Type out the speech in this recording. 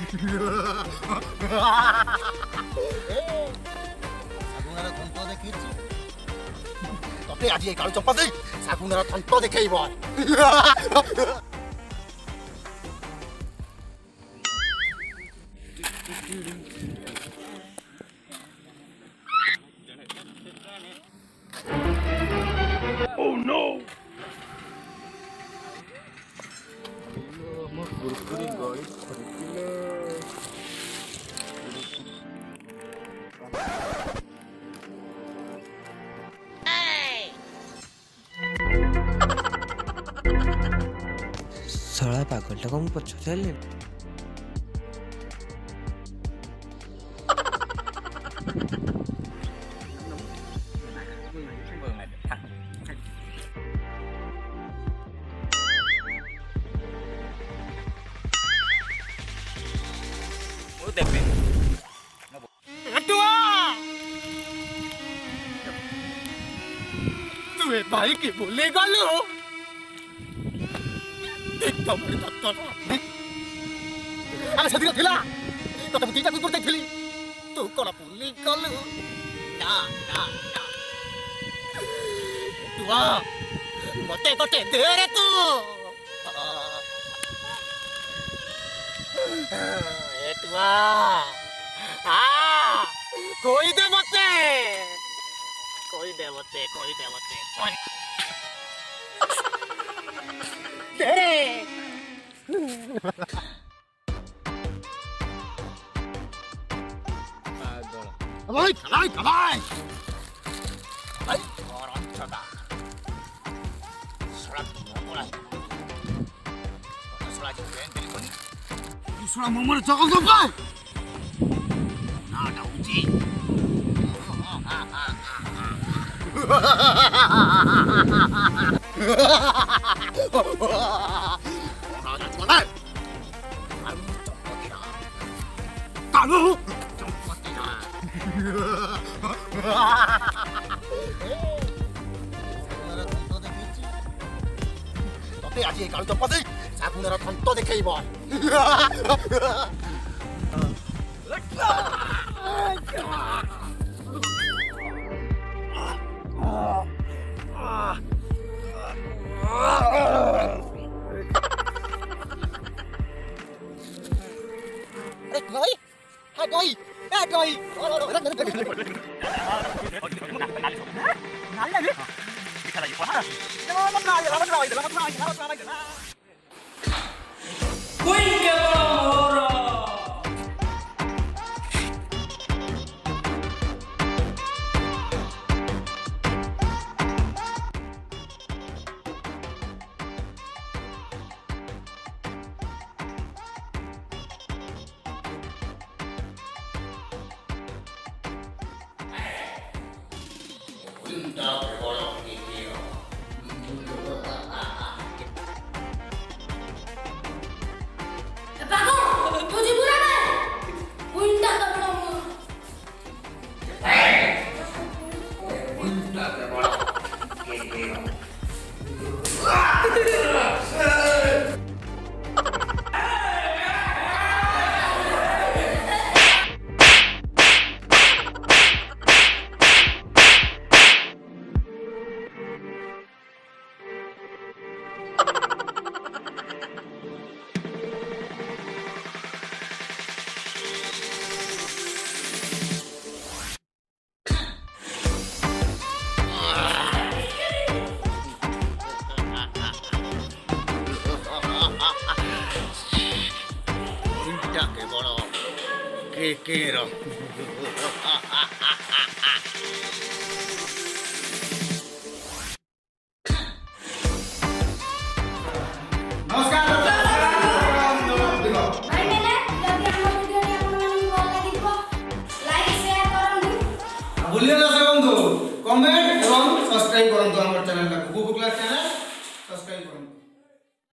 ଶାଗୁଣାର ଥଣ୍ଟ ଦେଖେଇଛି ତତେ ଆଜି ଏଇ କାଳୁ ଚମ୍ପା ଦେଇ ଶାଗୁଣାର ଥଣ୍ଟ ଦେଖେଇବ। Oh no! kurkure ଗଳି ଖରିକିଲେ ଶଳା ପାଗଳଟା କଣ ପଛରେ ହେଲେ भाई की बोले गलु अरे सदिरा थिला तो तब तीटा कुकुर देखली तू कोन बोले गलु ना ना ना तुआ मते कोटे दे रे तू ए तुआ आ कोई दे मते कोई दे मते तेरे भाई और अंचदा सड़क मोमोला सड़क ट्रेन तेरी सड़क मोमोला चकल दो भाई ना डाउजी ତତେ ଆଜି ଏଇ କାଳୁ ଚମ୍ପା ଦେଇ ଶାଗୁଣାର ଥଣ୍ଟ ଦେଖେଇବ। Quiero. भूलिए ना बंधु कमेंट एवं सब्सक्राइब करंतु हमर चैनल बुबू क्लास चैनल।